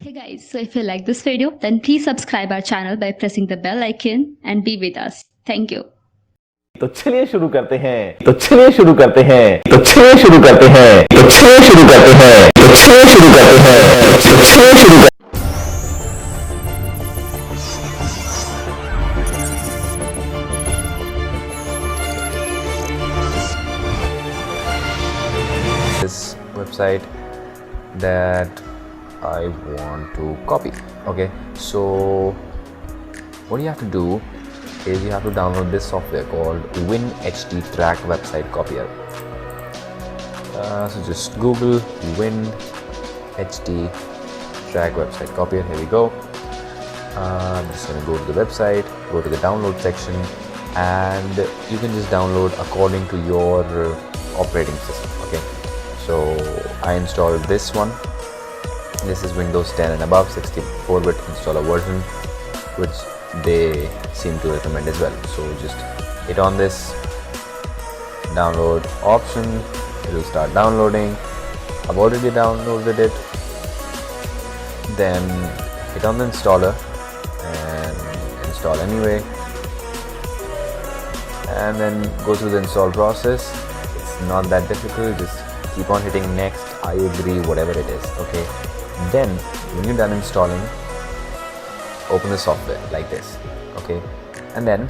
Hey guys, so if you like this video, then please subscribe our channel by pressing the bell icon and be with us. Thank you. तो चलिए शुरू करते हैं तो चलिए शुरू करते हैं तो चलिए शुरू करते हैं तो चलिए शुरू करते हैं तो चलिए शुरू करते हैं तो चलिए शुरू this website that I want to copy. Okay, so what you have to do is you have to download this software called Redteq website copier. So just Google Redteq website copier. Here we go. I'm just going to go to the website, go to the download section, and you can just download according to your operating system. Okay, so I installed this one. This is Windows 10 and above, 64-bit installer version, which they seem to recommend as well. So just hit on this download option, it will start downloading. I've already downloaded it. Then hit on the installer and install anyway, and then go through the install process. It's not that difficult, just keep on hitting next, I agree, whatever it is. Okay, then when you're done installing, open the software like this. Okay, and then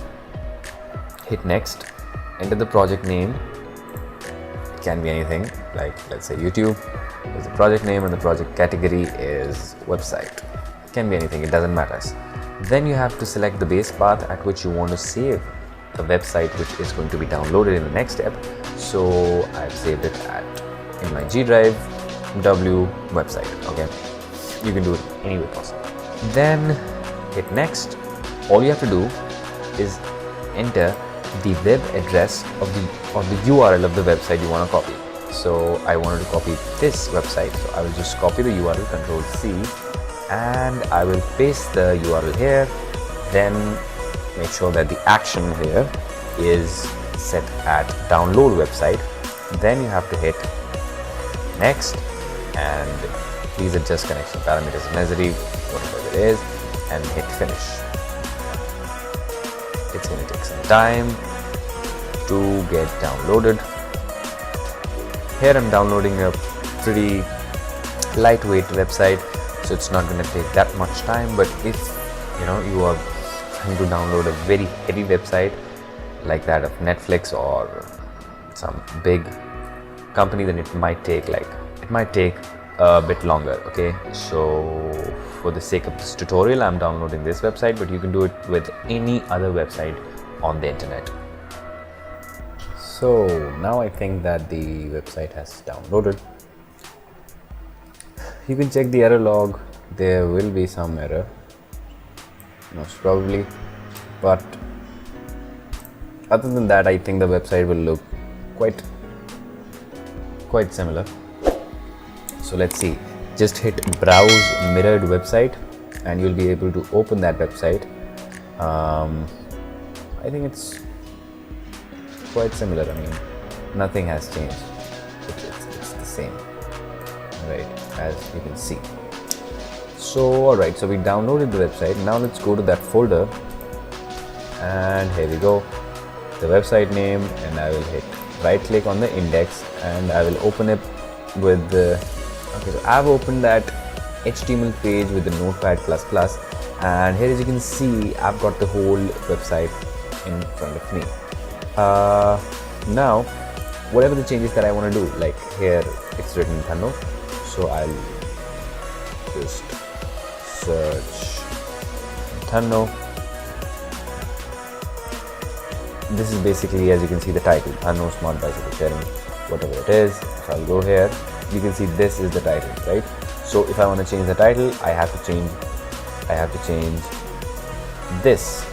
hit next, enter the project name. It can be anything, like let's say YouTube is the project name and the project category is website. It can be anything, it doesn't matter. Then you have to select the base path at which you want to save the website which is going to be downloaded in the next step. So I've saved it in my G drive W website. Okay, you can do it any way possible. Then hit next. All you have to do is enter the web address of the URL of the website you want to copy. So I wanted to copy this website, so I will just copy the URL, Control C, and I will paste the URL here. Then make sure that the action here is set at download website. Then you have to hit next, and please adjust connection parameters if necessary, whatever it is, and hit finish. It's going to take some time to get downloaded. Here I'm downloading a pretty lightweight website, so it's not going to take that much time. But if you are trying to download a very heavy website like that of Netflix or some big company, then it might take a bit longer. Okay, so for the sake of this tutorial, I'm downloading this website, but you can do it with any other website on the internet. So now I think that the website has downloaded. You can check the error log. There will be some error, most probably, but other than that, I think the website will look quite similar. So let's see. Just hit browse mirrored website and you'll be able to open that website. I think it's quite similar. I mean, nothing has changed. It's the same, right, as you can see. So alright, so we downloaded the website. Now let's go to that folder, and here we go, the website name, and I will hit right click on the index and I will open it with the okay, so I've opened that HTML page with the Notepad++, and here as you can see, I've got the whole website in front of me. Now whatever the changes that I want to do, like here it's written Thano, so I'll just search Thano. This is basically, as you can see, the title, Thano Smart Bicycle Sharing, whatever it is. If I'll go here, you can see this is the title, right? So if I want to change the title, I have to change this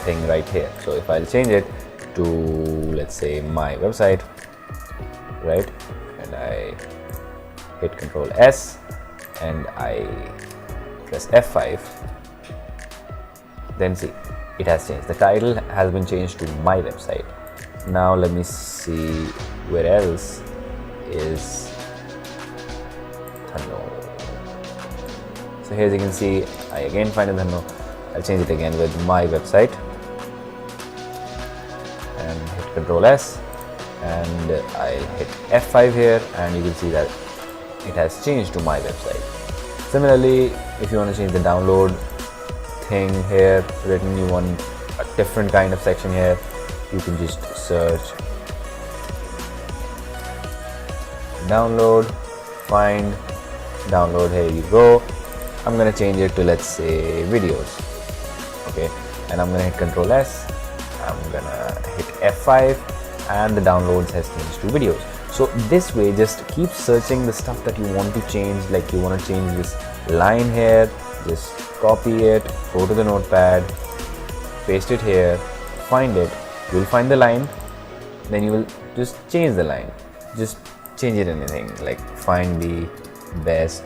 thing right here. So if I'll change it to, let's say, my website, right, and I hit Control S and I press F5, then see, it has changed. The title has been changed to my website. Now let me see where else is So here as you can see, I again find it Dhanno. I'll change it again with my website and hit Control S, and I'll hit F5 here, and you can see that it has changed to my website. Similarly, if you want to change the download thing here written, you want a different kind of section here, you can just search download, find download, here you go. I'm gonna change it to, let's say, videos. Okay, and I'm gonna hit Control S, I'm gonna hit F5, and the downloads has changed to videos. So this way, just keep searching the stuff that you want to change. Like you want to change this line here, just copy it, go to the notepad, paste it here, find it, you will find the line, then you will just change the line, just change it anything, like find the best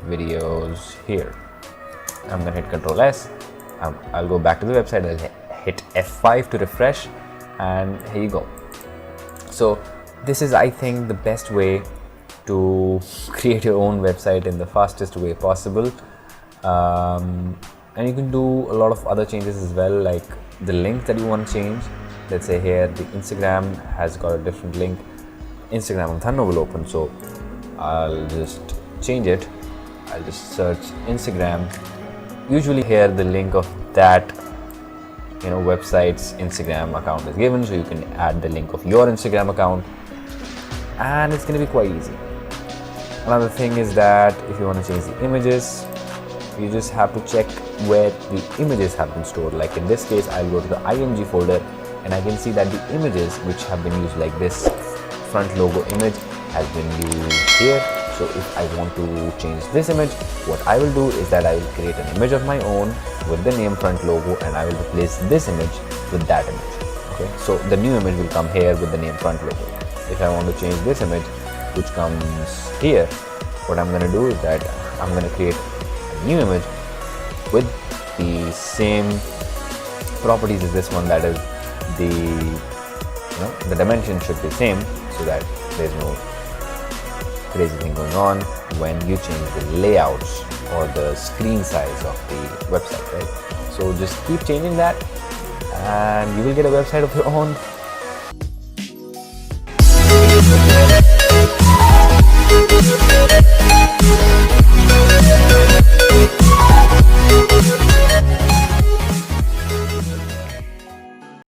videos here. I'm gonna hit Control S, I'll go back to the website, I'll hit F5 to refresh, and here you go. So this is, I think, the best way to create your own website in the fastest way possible. And you can do a lot of other changes as well, like the link that you want to change. Let's say here the Instagram has got a different link. Instagram on Thanno will open, so I'll just change it. I'll just search Instagram. Usually here the link of that website's Instagram account is given, so you can add the link of your Instagram account, and it's going to be quite easy. Another thing is that if you want to change the images, you just have to check where the images have been stored. Like in this case, I'll go to the img folder, and I can see that the images which have been used, like this front logo image, has been used here. So if I want to change this image, what I will do is that I will create an image of my own with the name front logo, and I will replace this image with that image. Okay, so the new image will come here with the name front logo. If I want to change this image, which comes here, what I'm going to do is that I'm going to create a new image with the same properties as this one, that is the dimension should be same, so that there's no crazy thing going on when you change the layouts or the screen size of the website, right? So just keep changing that, and you will get a website of your own.